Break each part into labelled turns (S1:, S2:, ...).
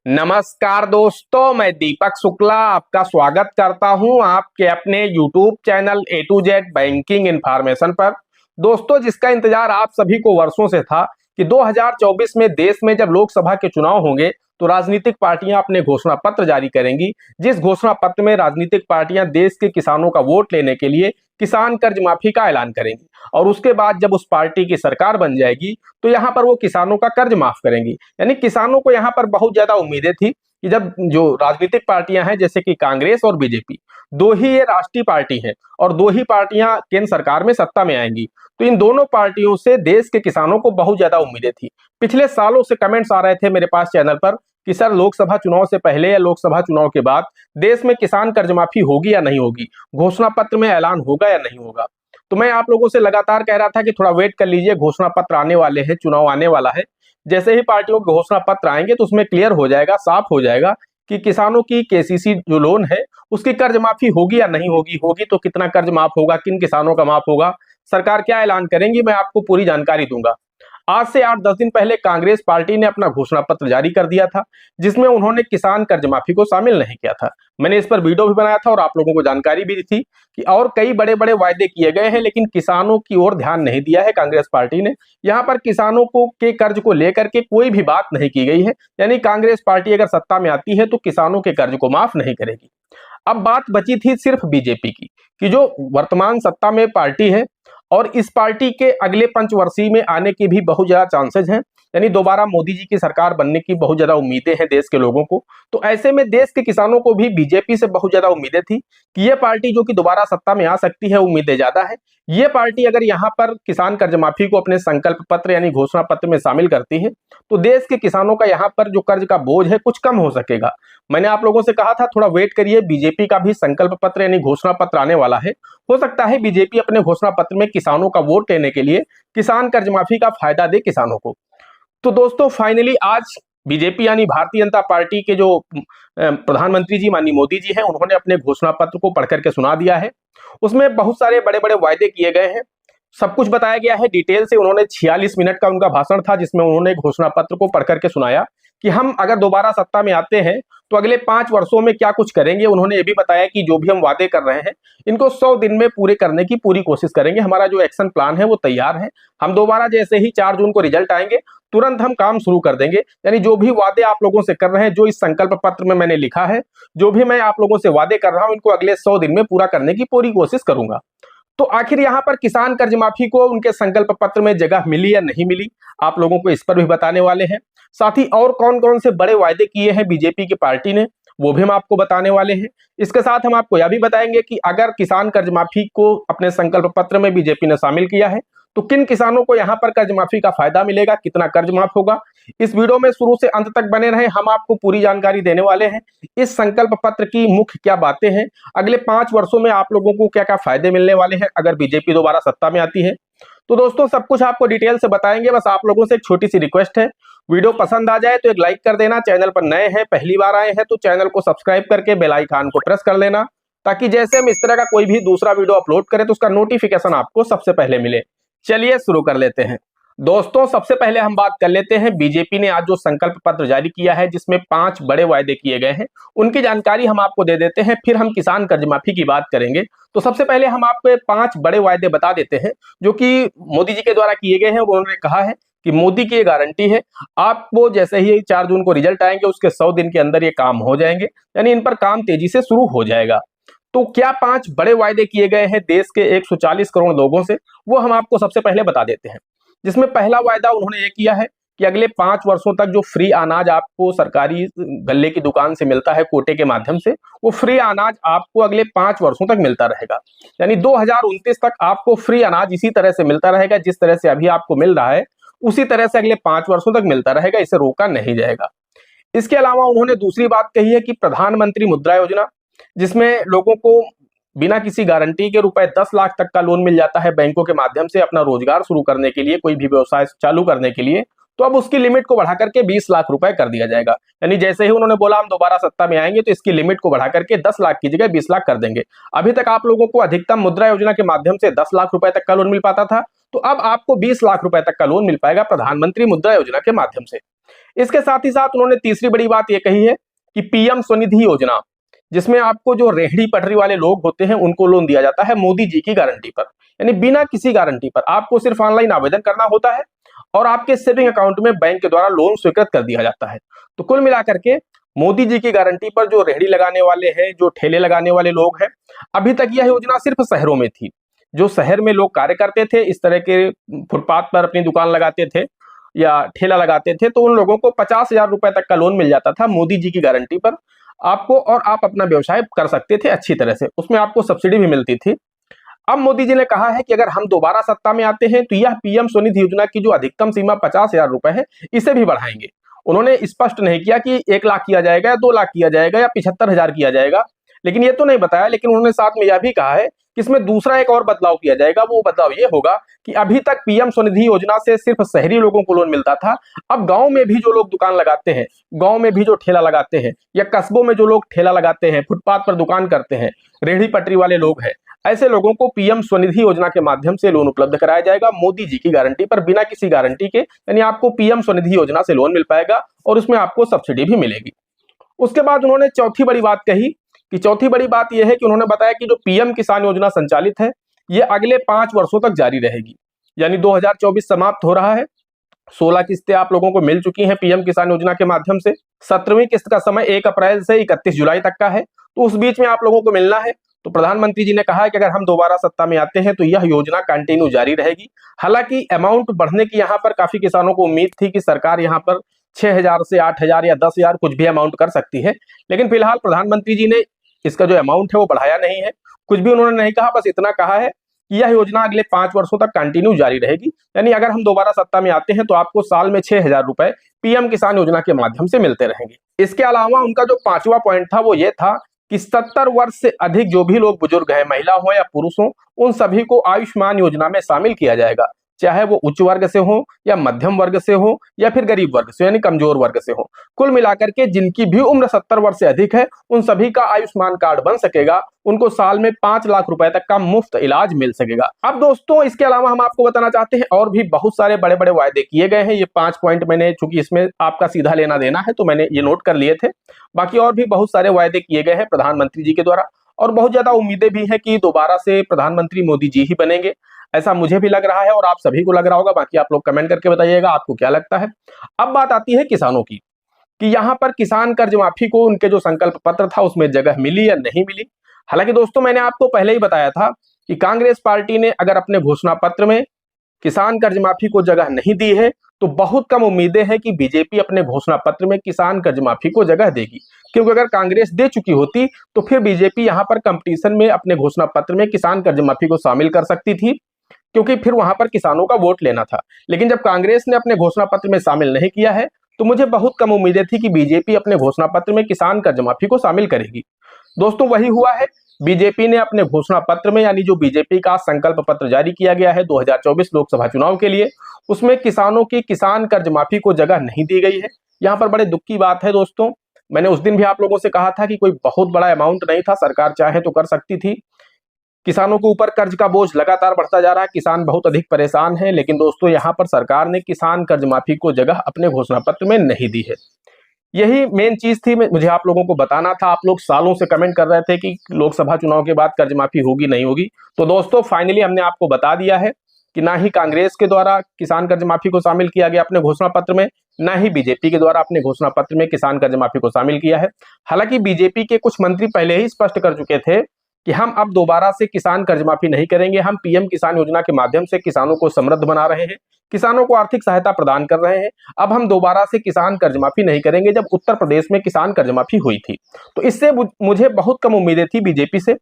S1: नमस्कार दोस्तों, मैं दीपक शुक्ला आपका स्वागत करता हूं आपके अपने YouTube channel A to Z banking information पर। दोस्तों, जिसका इंतजार आप सभी को वर्षों से था कि 2024 में देश में जब लोकसभा के चुनाव होंगे तो राजनीतिक पार्टियां अपने घोषणा पत्र जारी करेंगी, जिस घोषणा पत्र में राजनीतिक पार्टियां देश के किसानों का वोट लेने के लिए किसान कर्ज माफी का ऐलान करेंगी और उसके बाद जब उस पार्टी की सरकार बन जाएगी तो यहाँ पर वो किसानों का कर्ज माफ करेंगी। यानी किसानों को यहाँ पर बहुत ज्यादा उम्मीदें थी कि जब जो राजनीतिक पार्टियां हैं जैसे कि कांग्रेस और बीजेपी, दो ही ये राष्ट्रीय पार्टी है और दो ही पार्टियां केंद्र सरकार में सत्ता में आएंगी, तो इन दोनों पार्टियों से देश के किसानों को बहुत ज्यादा उम्मीदें थी। पिछले सालों से कमेंट्स आ रहे थे मेरे पास चैनल पर कि सर लोकसभा चुनाव से पहले या लोकसभा चुनाव के बाद देश में किसान कर्ज माफी होगी या नहीं होगी, घोषणा पत्र में ऐलान होगा या नहीं होगा। तो मैं आप लोगों से लगातार कह रहा था कि थोड़ा वेट कर लीजिए, घोषणा पत्र आने वाले हैं, चुनाव आने वाला है। जैसे ही पार्टियों के घोषणा पत्र आएंगे तो उसमें क्लियर हो जाएगा, साफ हो जाएगा कि किसानों की केसीसी जो लोन है उसकी कर्ज माफी होगी या नहीं होगी, होगी तो कितना कर्ज माफ होगा, किन किसानों का माफ होगा, सरकार क्या ऐलान करेंगी, मैं आपको पूरी जानकारी दूंगा। आज से 8-10 दिन पहले कांग्रेस पार्टी ने अपना घोषणा पत्र जारी कर दिया था जिसमें उन्होंने किसान कर्ज माफी को शामिल नहीं किया था। मैंने इस पर वीडियो भी बनाया था और आप लोगों को जानकारी भी दी थी कि और कई बड़े बड़े वायदे किए गए हैं लेकिन किसानों की ओर ध्यान नहीं दिया है कांग्रेस पार्टी ने। यहाँ पर किसानों को के कर्ज को लेकर के कोई भी बात नहीं की गई है, यानी कांग्रेस पार्टी अगर सत्ता में आती है तो किसानों के कर्ज को माफ नहीं करेगी। अब बात बची थी सिर्फ बीजेपी की कि जो वर्तमान सत्ता में पार्टी है और इस पार्टी के अगले पंचवर्षीय में आने की भी बहुत ज्यादा चांसेस हैं, यानी दोबारा मोदी जी की सरकार बनने की बहुत ज्यादा उम्मीदें हैं देश के लोगों को। तो ऐसे में देश के किसानों को भी बीजेपी से बहुत ज्यादा उम्मीदें थी कि ये पार्टी जो कि दोबारा सत्ता में आ सकती है, उम्मीदें ज्यादा है। ये पार्टी अगर यहाँ पर किसान कर्ज माफी को अपने संकल्प पत्र यानी घोषणा पत्र में शामिल करती है तो देश के किसानों का यहाँ पर जो कर्ज का बोझ है कुछ कम हो सकेगा। मैंने आप लोगों से कहा था थोड़ा वेट करिए, बीजेपी का भी संकल्प पत्र यानी घोषणा पत्र आने वाला है। हो सकता है बीजेपी अपने घोषणा पत्र में किसानों का वोट लेने के लिए किसान कर्ज माफी का फायदा दे किसानों को। तो दोस्तों फाइनली आज बीजेपी यानी भारतीय जनता पार्टी के जो प्रधानमंत्री जी माननीय मोदी जी हैं उन्होंने अपने घोषणा पत्र को पढ़ करके सुना दिया है। उसमें बहुत सारे बड़े बड़े वायदे किए गए हैं, सब कुछ बताया गया है डिटेल से। उन्होंने 46 मिनट का उनका भाषण था जिसमें उन्होंने घोषणा पत्र को पढ़ करके सुनाया कि हम अगर दोबारा सत्ता में आते हैं तो अगले 5 वर्षों में क्या कुछ करेंगे। उन्होंने ये भी बताया कि जो भी हम वादे कर रहे हैं इनको 100 दिन में पूरे करने की पूरी कोशिश करेंगे, हमारा जो एक्शन प्लान है वो तैयार है। हम दोबारा जैसे ही 4 जून को रिजल्ट आएंगे तुरंत हम काम शुरू कर देंगे। यानी जो भी वादे आप लोगों से कर रहे हैं, जो इस संकल्प पत्र में मैंने लिखा है, जो भी मैं आप लोगों से वादे कर रहा हूं इनको अगले 100 दिन में पूरा करने की पूरी कोशिश करूंगा। तो आखिर यहाँ पर किसान कर्ज माफी को उनके संकल्प पत्र में जगह मिली या नहीं मिली, आप लोगों को इस पर भी बताने वाले हैं। साथ ही और कौन कौन से बड़े वायदे किए हैं बीजेपी की पार्टी ने वो भी हम आपको बताने वाले हैं। इसके साथ हम आपको यह भी बताएंगे कि अगर किसान कर्ज माफी को अपने संकल्प पत्र में बीजेपी ने शामिल किया है तो किन किसानों को यहाँ पर कर्ज माफी का फायदा मिलेगा, कितना कर्ज माफ होगा। इस वीडियो में शुरू से अंत तक बने रहे, हम आपको पूरी जानकारी देने वाले हैं। इस संकल्प पत्र की मुख्य क्या बातें हैं, अगले 5 वर्षों में आप लोगों को क्या क्या फायदे मिलने वाले हैं अगर बीजेपी दोबारा सत्ता में आती है। तो दोस्तों सब कुछ आपको डिटेल से बताएंगे। बस आप लोगों से एक छोटी सी रिक्वेस्ट है, वीडियो पसंद आ जाए तो एक लाइक कर देना, चैनल पर नए हैं पहली बार आए हैं तो चैनल को सब्सक्राइब करके बेल आइकन को प्रेस कर लेना ताकि जैसे हम इस तरह का कोई भी दूसरा वीडियो अपलोड करें तो उसका नोटिफिकेशन आपको सबसे पहले मिले। चलिए शुरू कर लेते हैं। दोस्तों सबसे पहले हम बात कर लेते हैं बीजेपी ने आज जो संकल्प पत्र जारी किया है जिसमें 5 बड़े वायदे किए गए हैं उनकी जानकारी हम आपको दे देते हैं, फिर हम किसान कर्ज माफी की बात करेंगे। तो सबसे पहले हम आपको 5 बड़े वायदे बता देते हैं जो कि मोदी जी के द्वारा किए गए हैं। उन्होंने कहा है कि मोदी की ये गारंटी है, आपको जैसे ही 4 जून को रिजल्ट आएंगे उसके 100 दिन के अंदर ये काम हो जाएंगे, यानी इन पर काम तेजी से शुरू हो जाएगा। तो क्या 5 बड़े वायदे किए गए हैं देश के 140 करोड़ लोगों से, वो हम आपको सबसे पहले बता देते हैं। जिसमें पहला वायदा उन्होंने ये किया है कि अगले 5 वर्षों तक जो फ्री अनाज आपको सरकारी गल्ले की दुकान से मिलता है कोटे के माध्यम से, वो फ्री अनाज आपको अगले 5 वर्षों तक मिलता रहेगा। यानी 2029 तक आपको फ्री अनाज इसी तरह से मिलता रहेगा, जिस तरह से अभी आपको मिल रहा है उसी तरह से अगले 5 वर्षों तक मिलता रहेगा, इसे रोका नहीं जाएगा। इसके अलावा उन्होंने दूसरी बात कही है कि प्रधानमंत्री मुद्रा योजना, जिसमें लोगों को बिना किसी गारंटी के रुपए 10 लाख तक का लोन मिल जाता है बैंकों के माध्यम से अपना रोजगार शुरू करने के लिए, कोई भी व्यवसाय चालू करने के लिए, तो अब उसकी लिमिट को बढ़ा करके 20 लाख रुपए कर दिया जाएगा। यानी जैसे ही उन्होंने बोला हम दोबारा सत्ता में आएंगे तो इसकी लिमिट को बढ़ा करके 10 लाख की जगह 20 लाख कर देंगे। अभी तक आप लोगों को अधिकतम मुद्रा योजना के माध्यम से 10 लाख रुपए तक का लोन मिल पाता था, तो अब आपको 20 लाख रुपए तक का लोन मिल पाएगा प्रधानमंत्री मुद्रा योजना के माध्यम से। इसके साथ ही साथ उन्होंने तीसरी बड़ी बात यह कही है कि पीएम स्वनिधि योजना, जिसमें आपको जो रेहड़ी पटरी वाले लोग होते हैं उनको लोन दिया जाता है मोदी जी की गारंटी पर, यानी बिना किसी गारंटी पर आपको सिर्फ ऑनलाइन आवेदन करना होता है और आपके सेविंग अकाउंट में बैंक के द्वारा लोन स्वीकृत कर दिया जाता है। तो कुल मिलाकर के मोदी जी की गारंटी पर जो रेहड़ी लगाने वाले हैं, जो ठेले लगाने वाले लोग हैं, अभी तक यह योजना सिर्फ शहरों में थी। जो शहर में लोग कार्य करते थे, इस तरह के फुटपाथ पर अपनी दुकान लगाते थे या ठेला लगाते थे, तो उन लोगों को 50,000 रुपए तक का लोन मिल जाता था मोदी जी की गारंटी पर आपको, और आप अपना व्यवसाय कर सकते थे अच्छी तरह से, उसमें आपको सब्सिडी भी मिलती थी। अब मोदी जी ने कहा है कि अगर हम दोबारा सत्ता में आते हैं तो यह पीएम स्वनिधि योजना की जो अधिकतम सीमा 50,000 रुपए है, इसे भी बढ़ाएंगे। उन्होंने स्पष्ट नहीं किया कि 1 लाख किया जाएगा या 2 लाख किया जाएगा या 75,000 किया जाएगा, लेकिन ये तो नहीं बताया। लेकिन उन्होंने साथ में यह भी कहा है कि इसमें दूसरा एक और बदलाव किया जाएगा। वो बदलाव ये होगा कि अभी तक पीएम स्वनिधि योजना से सिर्फ शहरी लोगों को लोन मिलता था, अब गांव में भी जो लोग दुकान लगाते हैं, गांव में भी जो ठेला लगाते हैं, या कस्बों में जो लोग ठेला लगाते हैं, फुटपाथ पर दुकान करते हैं, रेहड़ी पटरी वाले लोग हैं, ऐसे लोगों को पीएम स्वनिधि योजना के माध्यम से लोन उपलब्ध कराया जाएगा मोदी जी की गारंटी पर, बिना किसी गारंटी के। यानी आपको पीएम स्वनिधि योजना से लोन मिल पाएगा और उसमें आपको सब्सिडी भी मिलेगी। उसके बाद उन्होंने चौथी बड़ी बात कही कि चौथी बड़ी बात यह है कि उन्होंने बताया कि जो पीएम किसान योजना संचालित है, ये अगले 5 वर्षों तक जारी रहेगी। यानी 2024 समाप्त हो रहा है, 16 किस्तें आप लोगों को मिल चुकी हैं पीएम किसान योजना के माध्यम से। 17वीं किस्त का समय 1 अप्रैल से 31 जुलाई तक का है, तो उस बीच में आप लोगों को मिलना है। तो प्रधानमंत्री जी ने कहा है कि अगर हम दोबारा सत्ता में आते हैं तो यह योजना कंटिन्यू जारी रहेगी। हालांकि अमाउंट बढ़ने की यहाँ पर काफी किसानों को उम्मीद थी कि सरकार यहाँ पर 6,000 से 8,000 या 10,000 कुछ भी अमाउंट कर सकती है, लेकिन फिलहाल प्रधानमंत्री जी ने इसका जो अमाउंट है वो बढ़ाया नहीं है, कुछ भी उन्होंने नहीं कहा, बस इतना कहा है कि यह योजना अगले 5 वर्षों तक कंटिन्यू जारी रहेगी। यानी अगर हम दोबारा सत्ता में आते हैं तो आपको साल में 6,000 रुपए पीएम किसान योजना के माध्यम से मिलते रहेंगे। इसके अलावा उनका जो 5वां पॉइंट था वो ये था कि 70 वर्ष से अधिक जो भी लोग बुजुर्ग हैं, महिला हो या पुरुष हो, उन सभी को आयुष्मान योजना में शामिल किया जाएगा, चाहे वो उच्च वर्ग से हो या मध्यम वर्ग से हो या फिर गरीब वर्ग से, यानी कमजोर वर्ग से हो। कुल मिलाकर के जिनकी भी उम्र 70 वर्ष से अधिक है, उन सभी का आयुष्मान कार्ड बन सकेगा, उनको साल में 5 लाख रुपए तक का मुफ्त इलाज मिल सकेगा। अब दोस्तों, इसके अलावा हम आपको बताना चाहते हैं और भी बहुत सारे बड़े बड़े वायदे किए गए हैं। ये 5 पॉइंट मैंने, चूंकि इसमें आपका सीधा लेना देना है, तो मैंने ये नोट कर लिए थे। बाकी और भी बहुत सारे वायदे किए गए हैं प्रधानमंत्री जी के द्वारा, और बहुत ज्यादा उम्मीदें भी हैं कि दोबारा से प्रधानमंत्री मोदी जी ही बनेंगे। ऐसा मुझे भी लग रहा है और आप सभी को लग रहा होगा। बाकी आप लोग कमेंट करके बताइएगा आपको क्या लगता है। अब बात आती है किसानों की, कि यहाँ पर किसान कर्ज माफी को उनके जो संकल्प पत्र था उसमें जगह मिली या नहीं मिली। हालांकि दोस्तों, मैंने आपको पहले ही बताया था कि कांग्रेस पार्टी ने अगर अपने घोषणा पत्र में किसान कर्ज माफी को जगह नहीं दी है, तो बहुत कम उम्मीदें हैं कि बीजेपी अपने घोषणा पत्र में किसान कर्ज माफी को जगह देगी। क्योंकि अगर कांग्रेस दे चुकी होती तो फिर बीजेपी यहाँ पर कंपटीशन में अपने घोषणा पत्र में किसान कर्ज माफी को शामिल कर सकती थी, क्योंकि फिर वहां पर किसानों का वोट लेना था। लेकिन जब कांग्रेस ने अपने घोषणा पत्र में शामिल नहीं किया है, तो मुझे बहुत कम उम्मीदें थी कि बीजेपी अपने घोषणा पत्र में किसान कर्ज माफी को शामिल करेगी। दोस्तों, वही हुआ है। बीजेपी ने अपने घोषणा पत्र में, यानी जो बीजेपी का संकल्प पत्र जारी किया गया है 2024 लोकसभा चुनाव के लिए, उसमें किसानों की किसान कर्ज माफी को जगह नहीं दी गई है। यहाँ पर बड़े दुख की बात है दोस्तों। मैंने उस दिन भी आप लोगों से कहा था कि कोई बहुत बड़ा अमाउंट नहीं था, सरकार चाहे तो कर सकती थी। किसानों के ऊपर कर्ज का बोझ लगातार बढ़ता जा रहा है, किसान बहुत अधिक परेशान है। लेकिन दोस्तों, यहाँ पर सरकार ने किसान कर्ज माफी को जगह अपने घोषणा पत्र में नहीं दी है। यही मेन चीज थी, मुझे आप लोगों को बताना था। आप लोग सालों से कमेंट कर रहे थे कि लोकसभा चुनाव के बाद कर्ज माफी होगी नहीं होगी। तो दोस्तों, फाइनली हमने आपको बता दिया है कि ना ही कांग्रेस के द्वारा किसान कर्ज माफी को शामिल किया गया अपने घोषणा पत्र में, ना ही बीजेपी के द्वारा अपने घोषणा पत्र में किसान कर्ज माफी को शामिल किया है। हालांकि बीजेपी के कुछ मंत्री पहले ही स्पष्ट कर चुके थे कि हम अब दोबारा से किसान कर्ज माफी नहीं करेंगे, हम पीएम किसान योजना के माध्यम से किसानों को समृद्ध बना रहे हैं, किसानों को आर्थिक सहायता प्रदान कर रहे हैं। अब हम दोबारा से किसान कर्ज माफी नहीं करेंगे। जब उत्तर प्रदेश में किसान कर्ज माफी हुई थी, तो इससे मुझे बहुत कम उम्मीदें थी बीजेपी से,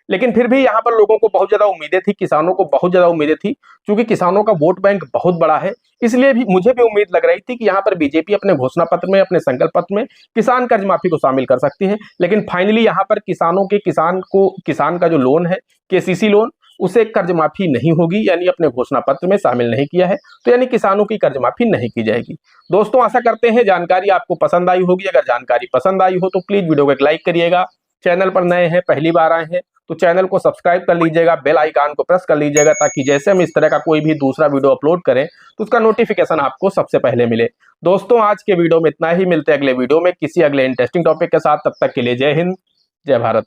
S1: लेकिन फिर भी यहाँ पर लोगों को बहुत ज्यादा उम्मीदें थी, किसानों को बहुत ज्यादा उम्मीदें थी। क्योंकि किसानों का वोट बैंक बहुत बड़ा है, इसलिए भी मुझे भी उम्मीद लग रही थी कि यहाँ पर बीजेपी अपने घोषणा पत्र में, अपने संकल्प पत्र में किसान कर्ज माफी को शामिल कर सकती है। लेकिन फाइनली यहाँ पर किसान का जो लोन है, केसीसी लोन, उसे कर्ज माफी नहीं होगी, यानी अपने घोषणा पत्र में शामिल नहीं किया है, तो यानी किसानों की कर्ज माफी नहीं की जाएगी। दोस्तों, आशा करते हैं जानकारी आपको पसंद आई होगी। अगर जानकारी पसंद आई हो तो प्लीज वीडियो को एक लाइक करिएगा। चैनल पर नए हैं, पहली बार आए हैं तो चैनल को सब्सक्राइब कर लीजिएगा, बेल आइकन को प्रेस कर लीजिएगा, ताकि जैसे हम इस तरह का कोई भी दूसरा वीडियो अपलोड करें तो उसका नोटिफिकेशन आपको सबसे पहले मिले। दोस्तों आज के वीडियो में इतना ही, मिलते हैं अगले वीडियो में किसी अगले इंटरेस्टिंग टॉपिक के साथ। तब तक के लिए जय हिंद, जय भारत।